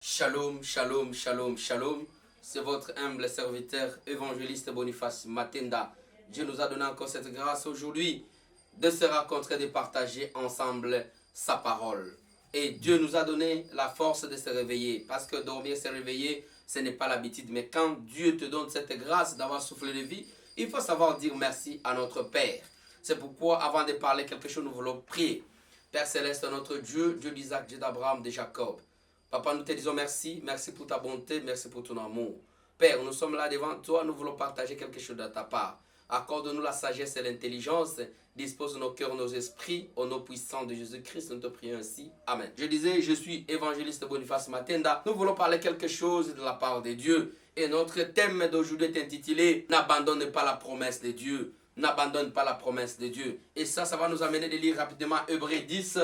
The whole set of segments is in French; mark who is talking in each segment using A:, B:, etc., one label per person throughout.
A: Shalom, shalom, shalom, shalom. C'est votre humble serviteur, évangéliste Boniface Matenda. Dieu nous a donné encore cette grâce aujourd'hui de se rencontrer, de partager ensemble sa parole. Et Dieu nous a donné la force de se réveiller. Parce que dormir, se réveiller, ce n'est pas l'habitude. Mais quand Dieu te donne cette grâce d'avoir soufflé de vie, il faut savoir dire merci à notre Père. C'est pourquoi, avant de parler quelque chose, nous voulons prier. Père Céleste, notre Dieu, Dieu d'Isaac, Dieu d'Abraham, de Jacob. Papa, nous te disons merci. Merci pour ta bonté, merci pour ton amour. Père, nous sommes là devant toi, nous voulons partager quelque chose de ta part. Accorde-nous la sagesse et l'intelligence. Dispose nos cœurs, nos esprits, au nom puissant de Jésus-Christ. Nous te prions ainsi. Amen. Je disais, je suis évangéliste Boniface Matenda. Nous voulons parler quelque chose de la part de Dieu. Et notre thème d'aujourd'hui est intitulé « N'abandonne pas la promesse de Dieu ». N'abandonne pas la promesse de Dieu. Et ça va nous amener de lire rapidement Hébreux 10,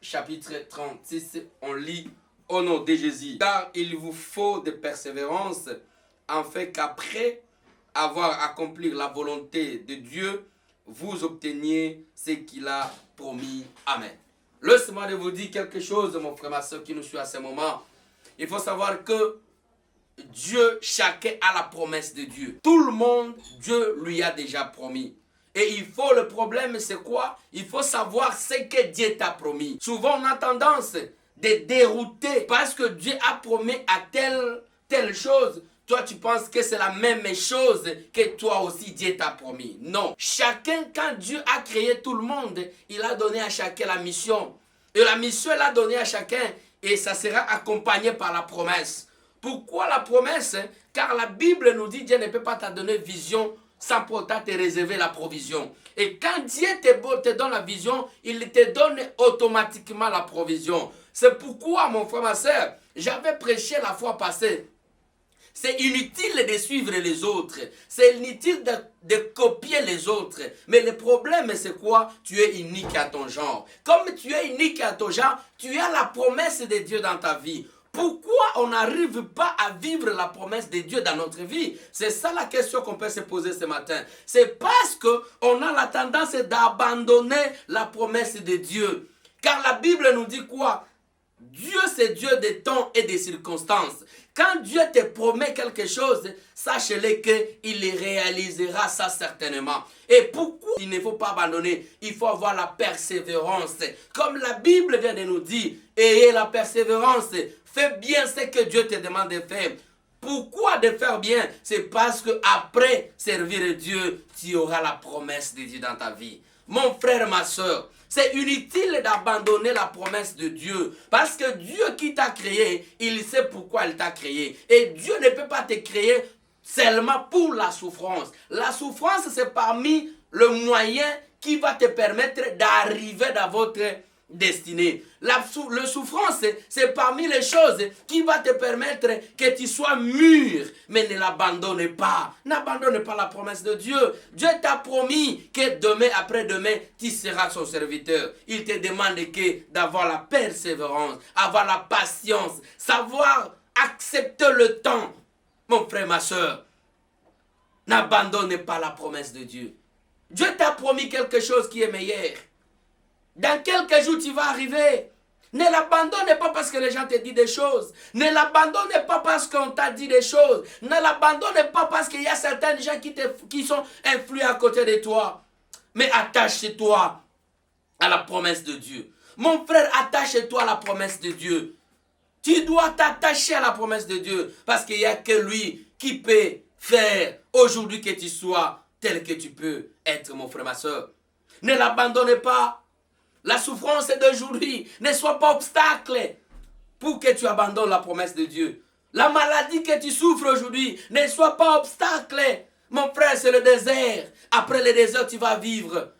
A: chapitre 36. On lit au nom de Jésus. Car il vous faut de persévérance, afin qu'après avoir accompli la volonté de Dieu, vous obteniez ce qu'il a promis. Amen. Laisse-moi de vous dire quelque chose, mon frère, ma soeur qui nous suit à ce moment. Il faut savoir que Dieu, chacun a la promesse de Dieu. Tout le monde, Dieu lui a déjà promis. Et le problème c'est quoi? Il faut savoir ce que Dieu t'a promis. Souvent on a tendance de dérouter parce que Dieu a promis à telle chose. Toi, tu penses que c'est la même chose que toi aussi Dieu t'a promis. Non. Chacun, quand Dieu a créé tout le monde, il a donné à chacun la mission. Et la mission, il a donné à chacun et ça sera accompagné par la promesse. Pourquoi la promesse? Car la Bible nous dit Dieu ne peut pas te donner vision sans pourtant te réserver la provision. Et quand Dieu te donne la vision, il te donne automatiquement la provision. C'est pourquoi, mon frère, ma soeur, j'avais prêché la fois passée. C'est inutile de suivre les autres. C'est inutile de copier les autres. Mais le problème, c'est quoi? Tu es unique à ton genre. Comme tu es unique à ton genre, tu as la promesse de Dieu dans ta vie. Pourquoi on n'arrive pas à vivre la promesse de Dieu dans notre vie? C'est ça la question qu'on peut se poser ce matin. C'est parce qu'on a la tendance d'abandonner la promesse de Dieu. Car la Bible nous dit quoi? Dieu, c'est Dieu des temps et des circonstances. Quand Dieu te promet quelque chose, sache-le qu'il réalisera ça certainement. Et pourquoi il ne faut pas abandonner? Il faut avoir la persévérance. Comme la Bible vient de nous dire, ayez la persévérance. Fais bien ce que Dieu te demande de faire. Pourquoi de faire bien? C'est parce que après servir Dieu, tu auras la promesse de Dieu dans ta vie. Mon frère, ma soeur, c'est inutile d'abandonner la promesse de Dieu. Parce que Dieu qui t'a créé, il sait pourquoi il t'a créé. Et Dieu ne peut pas te créer seulement pour la souffrance. La souffrance, c'est parmi le moyen qui va te permettre d'arriver dans votre destinée. La souffrance, c'est parmi les choses qui va te permettre que tu sois mûr. Mais ne l'abandonne pas. N'abandonne pas la promesse de Dieu. Dieu t'a promis que demain, après-demain, tu seras son serviteur. Il te demande d'avoir la persévérance, avoir la patience, savoir accepter le temps. Mon frère, ma soeur, n'abandonne pas la promesse de Dieu. Dieu t'a promis quelque chose qui est meilleur. Dans quelques jours, tu vas arriver. Ne l'abandonne pas parce que les gens te disent des choses. Ne l'abandonne pas parce qu'on t'a dit des choses. Ne l'abandonne pas parce qu'il y a certains gens qui sont influents à côté de toi. Mais attache-toi à la promesse de Dieu. Mon frère, attache-toi à la promesse de Dieu. Tu dois t'attacher à la promesse de Dieu. Parce qu'il n'y a que lui qui peut faire aujourd'hui que tu sois tel que tu peux être, mon frère, ma soeur. Ne l'abandonne pas. La souffrance d'aujourd'hui ne soit pas obstacle pour que tu abandonnes la promesse de Dieu. La maladie que tu souffres aujourd'hui ne soit pas obstacle. Mon frère, c'est le désert. Après le désert, tu vas vivre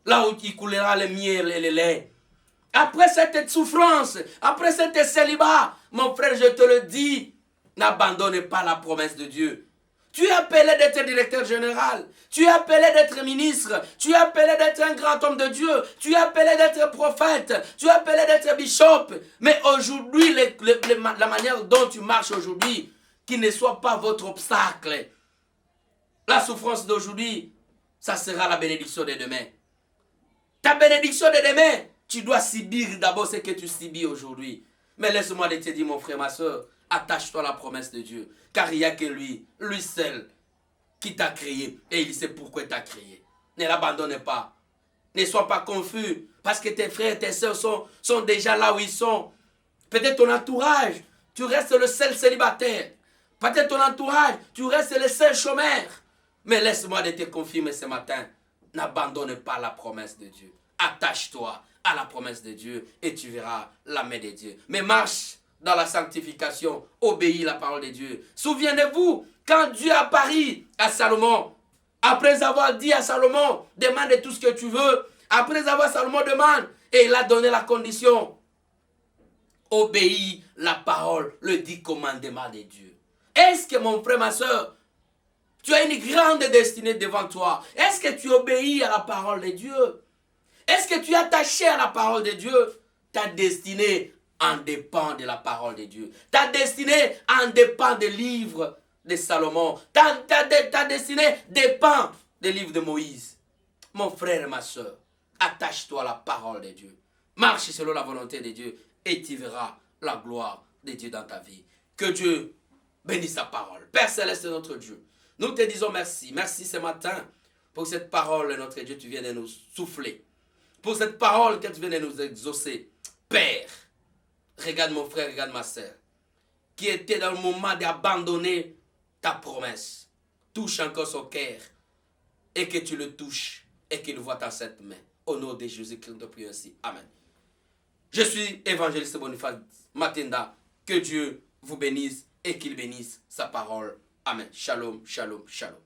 A: là où il coulera le miel et le lait. Après cette souffrance, après cet célibat, mon frère, je te le dis, n'abandonne pas la promesse de Dieu. Tu es appelé d'être directeur général. Tu es appelé d'être ministre. Tu es appelé d'être un grand homme de Dieu. Tu es appelé d'être prophète. Tu es appelé d'être bishop. Mais aujourd'hui, la manière dont tu marches aujourd'hui, qu'il ne soit pas votre obstacle. La souffrance d'aujourd'hui, ça sera la bénédiction de demain. Ta bénédiction de demain, tu dois subir d'abord ce que tu subis aujourd'hui. Mais laisse-moi te dire, mon frère, ma soeur, attache-toi à la promesse de Dieu. Car il n'y a que lui seul, qui t'a créé. Et il sait pourquoi il t'a créé. Ne l'abandonne pas. Ne sois pas confus. Parce que tes frères et tes soeurs sont déjà là où ils sont. Peut-être ton entourage, tu restes le seul célibataire. Peut-être ton entourage, tu restes le seul chômeur. Mais laisse-moi te confirmer ce matin. N'abandonne pas la promesse de Dieu. Attache-toi à la promesse de Dieu et tu verras la main de Dieu. Mais marche dans la sanctification, obéis la parole de Dieu. Souvenez-vous, quand Dieu a parlé à Salomon, après avoir dit à Salomon, demande tout ce que tu veux, après avoir Salomon demande, et il a donné la condition, obéis la parole, le dit commandement de Dieu. Est-ce que mon frère, ma soeur, tu as une grande destinée devant toi? Est-ce que tu obéis à la parole de Dieu? Est-ce que tu es attaché à la parole de Dieu? Ta destinée en dépend de la parole de Dieu. Ta destinée en dépend des livres de Salomon. Ta destinée dépend des livres de Moïse. Mon frère et ma soeur, attache-toi à la parole de Dieu. Marche selon la volonté de Dieu et tu verras la gloire de Dieu dans ta vie. Que Dieu bénisse sa parole. Père Céleste, notre Dieu, nous te disons merci. Merci ce matin pour cette parole, notre Dieu, tu viens de nous souffler. Pour cette parole que tu viens de nous exaucer. Père, regarde mon frère, regarde ma soeur, qui était dans le moment d'abandonner ta promesse. Touche encore son cœur et que tu le touches et qu'il voit dans cette main. Au nom de Jésus-Christ, nous prions ainsi. Amen. Je suis évangéliste Boniface Matenda. Que Dieu vous bénisse et qu'il bénisse sa parole. Amen. Shalom, shalom, shalom.